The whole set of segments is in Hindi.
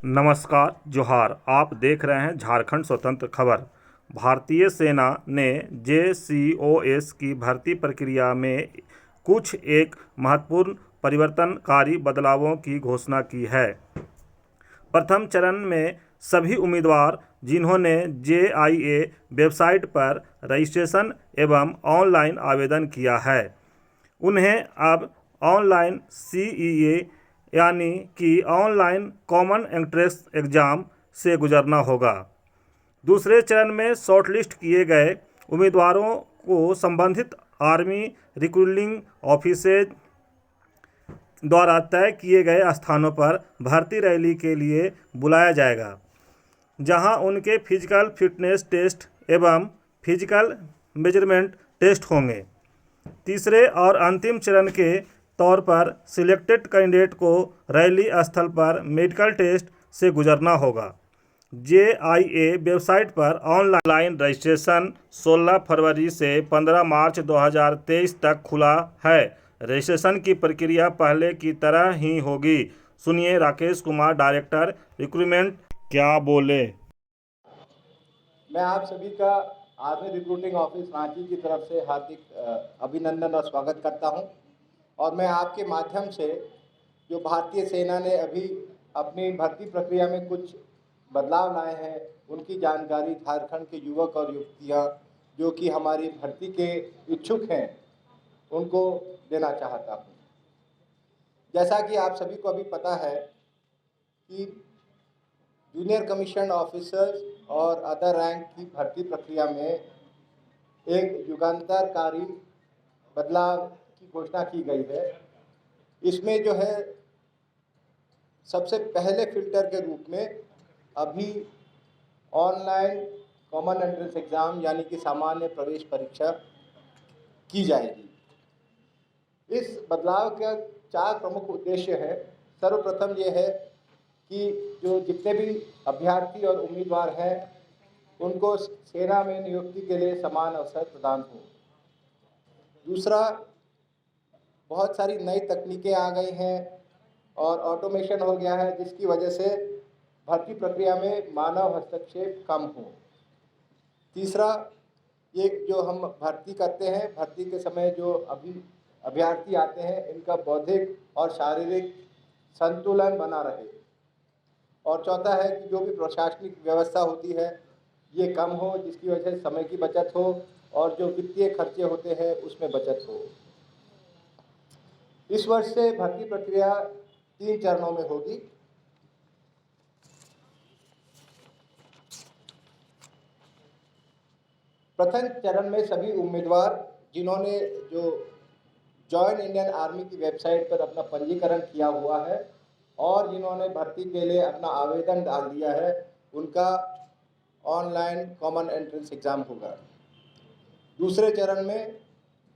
नमस्कार जोहार। आप देख रहे हैं झारखंड स्वतंत्र खबर। भारतीय सेना ने JCOS की भर्ती प्रक्रिया में कुछ एक महत्वपूर्ण परिवर्तनकारी बदलावों की घोषणा की है। प्रथम चरण में सभी उम्मीदवार जिन्होंने JIA वेबसाइट पर रजिस्ट्रेशन एवं ऑनलाइन आवेदन किया है, उन्हें अब ऑनलाइन CEA यानी कि ऑनलाइन कॉमन एंट्रेंस एग्ज़ाम से गुजरना होगा। दूसरे चरण में शॉर्टलिस्ट किए गए उम्मीदवारों को संबंधित आर्मी रिक्रूटिंग ऑफिसेज द्वारा तय किए गए स्थानों पर भर्ती रैली के लिए बुलाया जाएगा, जहां उनके फिजिकल फिटनेस टेस्ट एवं फिजिकल मेजरमेंट टेस्ट होंगे। तीसरे और अंतिम चरण के तौर पर सिलेक्टेड कैंडिडेट को रैली स्थल पर मेडिकल टेस्ट से गुजरना होगा। JIA वेबसाइट पर ऑनलाइन रजिस्ट्रेशन 16 फरवरी से 15 मार्च 2023 तक खुला है। रजिस्ट्रेशन की प्रक्रिया पहले की तरह ही होगी। सुनिए राकेश कुमार, डायरेक्टर रिक्रूटमेंट, क्या बोले। मैं आप सभी का आर्मी रिक्रूटिंग ऑफिस रांची की तरफ से हार्दिक अभिनंदन और स्वागत करता हूं। और मैं आपके माध्यम से जो भारतीय सेना ने अभी अपनी भर्ती प्रक्रिया में कुछ बदलाव लाए हैं, उनकी जानकारी झारखंड के युवक और युवतियां जो कि हमारी भर्ती के इच्छुक हैं, उनको देना चाहता हूं। जैसा कि आप सभी को अभी पता है कि जूनियर कमीशन ऑफिसर्स और अदर रैंक की भर्ती प्रक्रिया में एक युगांतरकारी बदलाव की घोषणा की गई है। इसमें जो है सबसे पहले फिल्टर के रूप में अभी ऑनलाइन कॉमन एंट्रेंस एग्ज़ाम यानी कि सामान्य प्रवेश परीक्षा की जाएगी। इस बदलाव का 4 प्रमुख उद्देश्य हैं। सर्वप्रथम ये है कि जो जितने भी अभ्यर्थी और उम्मीदवार हैं, उनको सेना में नियुक्ति के लिए समान अवसर प्रदान हो। दूसरा, बहुत सारी नई तकनीकें आ गई हैं और ऑटोमेशन हो गया है, जिसकी वजह से भर्ती प्रक्रिया में मानव हस्तक्षेप कम हो। तीसरा, ये जो हम भर्ती करते हैं, भर्ती के समय जो अभ्यर्थी आते हैं, इनका बौद्धिक और शारीरिक संतुलन बना रहे। और चौथा है कि जो भी प्रशासनिक व्यवस्था होती है, ये कम हो, जिसकी वजह से समय की बचत हो और जो वित्तीय खर्चे होते हैं उसमें बचत हो। इस वर्ष से भर्ती प्रक्रिया 3 चरणों में होगी। प्रथम चरण में सभी उम्मीदवार जिन्होंने जो जॉइन इंडियन आर्मी की वेबसाइट पर अपना पंजीकरण किया हुआ है और जिन्होंने भर्ती के लिए अपना आवेदन डाल दिया है, उनका ऑनलाइन कॉमन एंट्रेंस एग्ज़ाम होगा। दूसरे चरण में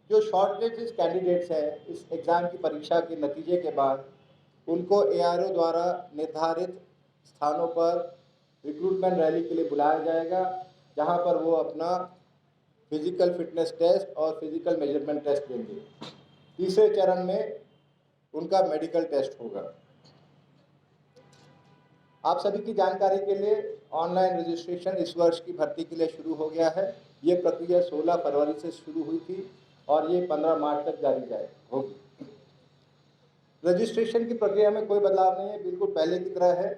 जो शॉर्टलिस्ट कैंडिडेट्स हैं, इस एग्ज़ाम की परीक्षा के नतीजे के बाद उनको ARO द्वारा निर्धारित स्थानों पर रिक्रूटमेंट रैली के लिए बुलाया जाएगा, जहां पर वो अपना फिजिकल फिटनेस टेस्ट और फिजिकल मेजरमेंट टेस्ट देंगे। तीसरे चरण में उनका मेडिकल टेस्ट होगा। आप सभी की जानकारी के लिए ऑनलाइन रजिस्ट्रेशन इस वर्ष की भर्ती के लिए शुरू हो गया है। ये प्रक्रिया 16 फरवरी से शुरू हुई थी और ये 15 मार्च तक जारी होगी। रजिस्ट्रेशन की प्रक्रिया में कोई बदलाव नहीं है, बिल्कुल पहले की तरह है।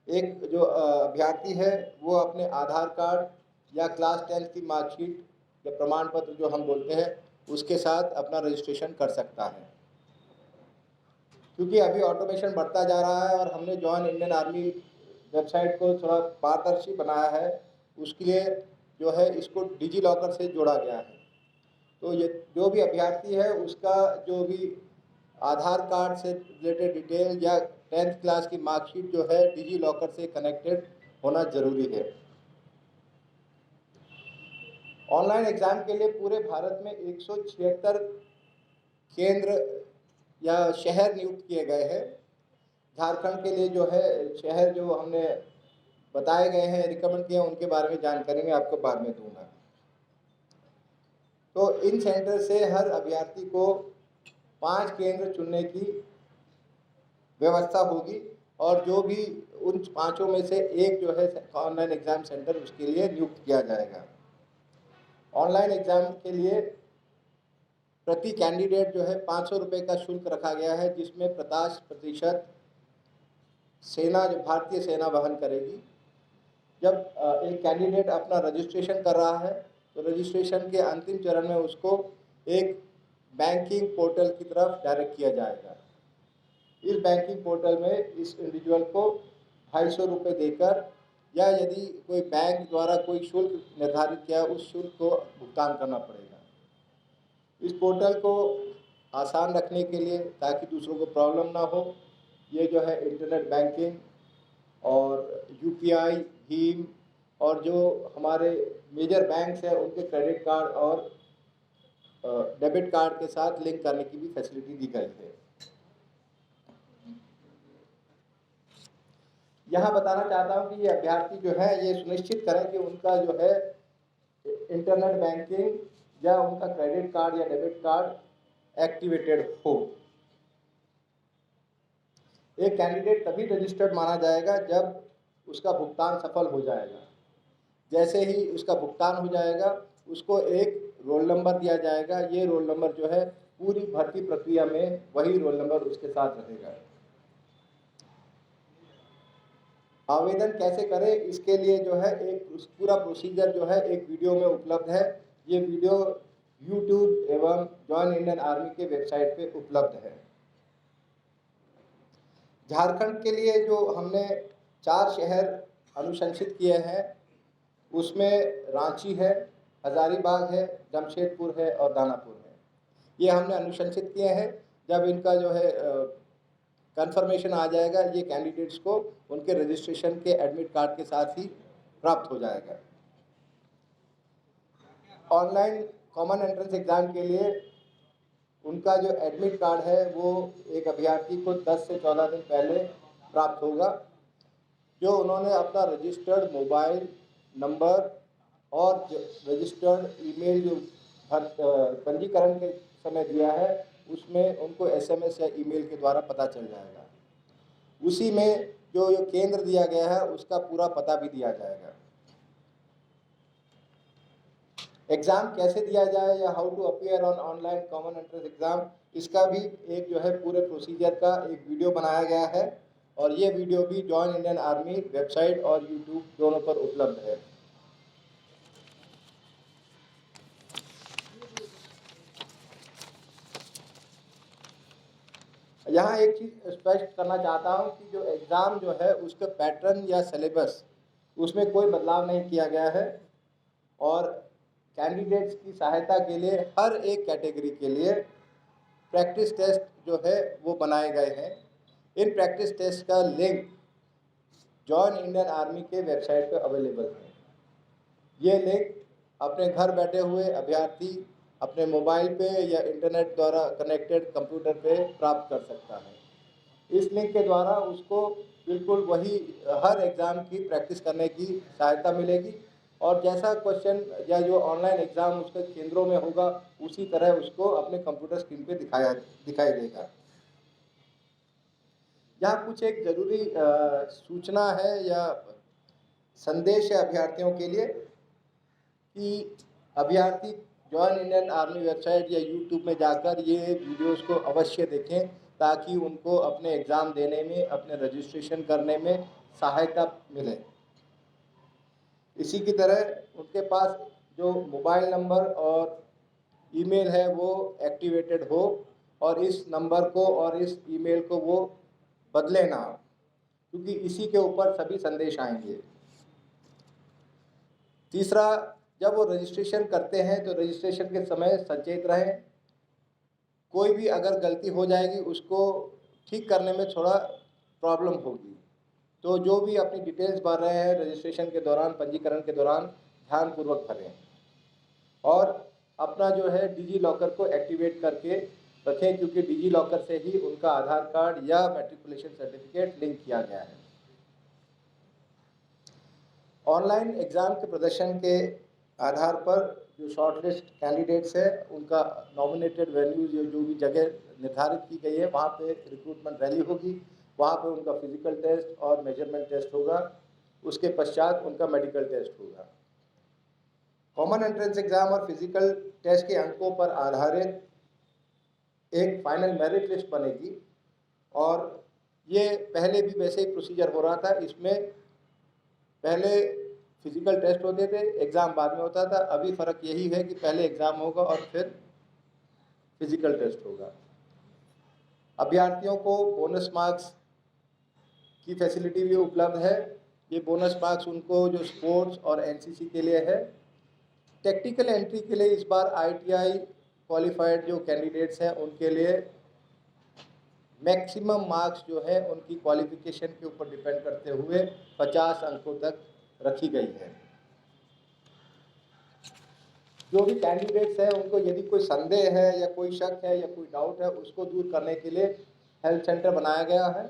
एक जो अभ्यर्थी है वो अपने आधार कार्ड या क्लास 10 की मार्कशीट या प्रमाण पत्र जो हम बोलते हैं, उसके साथ अपना रजिस्ट्रेशन कर सकता है। क्योंकि अभी ऑटोमेशन बढ़ता जा रहा है और हमने जॉइन इंडियन आर्मी वेबसाइट को थोड़ा पारदर्शी बनाया है, उसके लिए जो है इसको डिजी लॉकर से जोड़ा गया है। तो ये जो भी अभ्यर्थी है, उसका जो भी आधार कार्ड से रिलेटेड डिटेल या 10th क्लास की मार्कशीट जो है, डिजी लॉकर से कनेक्टेड होना जरूरी है। ऑनलाइन एग्ज़ाम के लिए पूरे भारत में 176 केंद्र या शहर नियुक्त किए गए हैं। झारखंड के लिए जो है शहर जो हमने बताए गए हैं, रिकमेंड किए हैं, उनके बारे में जानकारी मैं आपको बाद में दूंगा। तो इन सेंटर से हर अभ्यर्थी को 5 केंद्र चुनने की व्यवस्था होगी और जो भी उन पाँचों में से एक जो है ऑनलाइन एग्ज़ाम सेंटर उसके लिए नियुक्त किया जाएगा। ऑनलाइन एग्ज़ाम के लिए प्रति कैंडिडेट जो है 500 रुपये का शुल्क रखा गया है, जिसमें 50% सेना जो भारतीय सेना वहन करेगी। जब एक कैंडिडेट अपना रजिस्ट्रेशन कर रहा है तो रजिस्ट्रेशन के अंतिम चरण में उसको एक बैंकिंग पोर्टल की तरफ डायरेक्ट किया जाएगा। इस बैंकिंग पोर्टल में इस इंडिविजुअल को 250 रुपये देकर, या यदि कोई बैंक द्वारा कोई शुल्क निर्धारित किया उस शुल्क को भुगतान करना पड़ेगा। इस पोर्टल को आसान रखने के लिए, ताकि दूसरों को प्रॉब्लम ना हो, ये जो है इंटरनेट बैंकिंग और यूपीआई, भीम और जो हमारे मेजर बैंक्स हैं उनके क्रेडिट कार्ड और डेबिट कार्ड के साथ लिंक करने की भी फैसिलिटी दी गई है। यहाँ बताना चाहता हूँ कि ये अभ्यर्थी जो है ये सुनिश्चित करें कि उनका जो है इंटरनेट बैंकिंग या उनका क्रेडिट कार्ड या डेबिट कार्ड एक्टिवेटेड हो। एक कैंडिडेट तभी रजिस्टर्ड माना जाएगा जब उसका भुगतान सफल हो जाएगा। जैसे ही उसका भुगतान हो जाएगा उसको एक रोल नंबर दिया जाएगा। ये रोल नंबर जो है पूरी भर्ती प्रक्रिया में वही रोल नंबर उसके साथ रहेगा। आवेदन कैसे करें, इसके लिए जो है एक पूरा प्रोसीजर जो है एक वीडियो में उपलब्ध है। ये वीडियो यूट्यूब एवं जॉइन इंडियन आर्मी के वेबसाइट पे उपलब्ध है। झारखंड के लिए जो हमने 4 शहर अनुशंसित किए हैं उसमें रांची है, हजारीबाग है, जमशेदपुर है और दानापुर है। ये हमने अनुशंसित किए हैं। जब इनका जो है कंफर्मेशन आ जाएगा, ये कैंडिडेट्स को उनके रजिस्ट्रेशन के एडमिट कार्ड के साथ ही प्राप्त हो जाएगा। ऑनलाइन कॉमन एंट्रेंस एग्ज़ाम के लिए उनका जो एडमिट कार्ड है वो एक अभ्यर्थी को 10 से 14 दिन पहले प्राप्त होगा। जो उन्होंने अपना रजिस्टर्ड मोबाइल नंबर और रजिस्टर्ड ईमेल जो पंजीकरण के समय दिया है उसमें उनको एसएमएस या ईमेल के द्वारा पता चल जाएगा। उसी में जो केंद्र दिया गया है उसका पूरा पता भी दिया जाएगा। एग्ज़ाम कैसे दिया जाए या how to appear on online common entrance exam, इसका भी एक जो है पूरे प्रोसीजर का एक वीडियो बनाया गया है और ये वीडियो भी जॉइन इंडियन आर्मी वेबसाइट और यूट्यूब दोनों पर उपलब्ध है। यहाँ एक चीज़ स्पष्ट करना चाहता हूँ कि जो एग्ज़ाम जो है उसका पैटर्न या सिलेबस उसमें कोई बदलाव नहीं किया गया है और कैंडिडेट्स की सहायता के लिए हर एक कैटेगरी के लिए प्रैक्टिस टेस्ट जो है वो बनाए गए हैं। इन प्रैक्टिस टेस्ट का लिंक जॉइन इंडियन आर्मी के वेबसाइट पर अवेलेबल है। ये लिंक अपने घर बैठे हुए अभ्यर्थी अपने मोबाइल पे या इंटरनेट द्वारा कनेक्टेड कंप्यूटर पे प्राप्त कर सकता है। इस लिंक के द्वारा उसको बिल्कुल वही हर एग्ज़ाम की प्रैक्टिस करने की सहायता मिलेगी और जैसा क्वेश्चन या जो ऑनलाइन एग्ज़ाम उसके केंद्रों में होगा उसी तरह उसको अपने कंप्यूटर स्क्रीन पे दिखाई देगा। यहाँ कुछ एक ज़रूरी सूचना है या संदेश है अभ्यर्थियों के लिए कि अभ्यर्थी जॉइन इंडियन आर्मी वेबसाइट या यूट्यूब में जाकर ये वीडियोस को अवश्य देखें ताकि उनको अपने एग्ज़ाम देने में, अपने रजिस्ट्रेशन करने में सहायता मिले। इसी की तरह उनके पास जो मोबाइल नंबर और ईमेल है वो एक्टिवेटेड हो और इस नंबर को और इस ईमेल को वो बदले ना, क्योंकि इसी के ऊपर सभी संदेश आएंगे। तीसरा, जब वो रजिस्ट्रेशन करते हैं तो रजिस्ट्रेशन के समय सचेत रहें। कोई भी अगर गलती हो जाएगी उसको ठीक करने में थोड़ा प्रॉब्लम होगी, तो जो भी अपनी डिटेल्स भर रहे हैं रजिस्ट्रेशन के दौरान, पंजीकरण के दौरान ध्यानपूर्वक भरें और अपना जो है डिजी लॉकर को एक्टिवेट करके रखें, क्योंकि डिजी लॉकर से ही उनका आधार कार्ड या मैट्रिकुलेशन सर्टिफिकेट लिंक किया गया है। ऑनलाइन एग्ज़ाम के प्रदर्शन के आधार पर जो शॉर्टलिस्ट कैंडिडेट्स हैं उनका नॉमिनेटेड वेन्यूज जो भी जगह निर्धारित की गई है वहाँ पे रिक्रूटमेंट रैली होगी। वहाँ पे उनका फिजिकल टेस्ट और मेजरमेंट टेस्ट होगा। उसके पश्चात उनका मेडिकल टेस्ट होगा। कॉमन एंट्रेंस एग्ज़ाम और फिजिकल टेस्ट के अंकों पर आधारित एक फाइनल मेरिट लिस्ट बनेगी और ये पहले भी वैसे ही प्रोसीजर हो रहा था। इसमें पहले फिजिकल टेस्ट होते थे, एग्ज़ाम बाद में होता था। अभी फ़र्क यही है कि पहले एग्ज़ाम होगा और फिर फिजिकल टेस्ट होगा। अभ्यर्थियों को बोनस मार्क्स की फैसिलिटी भी उपलब्ध है। ये बोनस मार्क्स उनको जो स्पोर्ट्स और एनसीसी के लिए है। टेक्निकल एंट्री के लिए इस बार आईटीआई क्वालिफाइड जो कैंडिडेट्स हैं उनके लिए मैक्सिमम मार्क्स जो है उनकी क्वालिफिकेशन के ऊपर डिपेंड करते हुए 50 अंकों तक रखी गई है। जो भी कैंडिडेट्स हैं उनको यदि कोई संदेह है या कोई शक है या कोई डाउट है, उसको दूर करने के लिए हेल्प सेंटर बनाया गया है।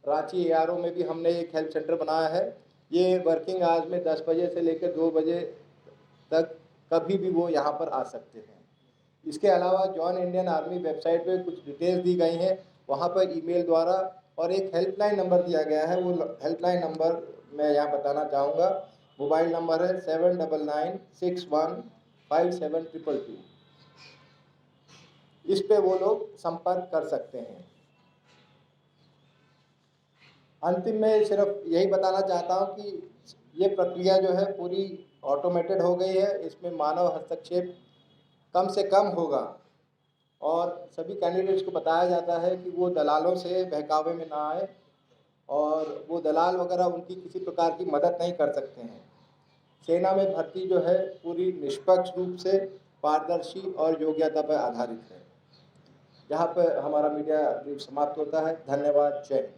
रांची एआरओ में भी हमने एक हेल्प सेंटर बनाया है। ये वर्किंग आवर्स में 10 बजे से लेकर 2 बजे तक कभी भी वो यहाँ पर आ सकते हैं। इसके अलावा जॉइन इंडियन आर्मी वेबसाइट पे कुछ डिटेल्स दी गई हैं, वहाँ पर ईमेल द्वारा और एक हेल्पलाइन नंबर दिया गया है। वो हेल्पलाइन नंबर मैं यहाँ बताना चाहूँगा। मोबाइल नंबर है 7996157222। इस पे वो लोग संपर्क कर सकते हैं। अंतिम में सिर्फ यही बताना चाहता हूँ कि ये प्रक्रिया जो है पूरी ऑटोमेटेड हो गई है। इसमें मानव हस्तक्षेप कम से कम होगा और सभी कैंडिडेट्स को बताया जाता है कि वो दलालों से बहकावे में ना आए और वो दलाल वगैरह उनकी किसी प्रकार की मदद नहीं कर सकते हैं। सेना में भर्ती जो है पूरी निष्पक्ष रूप से पारदर्शी और योग्यता पर आधारित है। यहाँ पर हमारा मीडिया ब्रीफ समाप्त होता है। धन्यवाद। जय हिंद।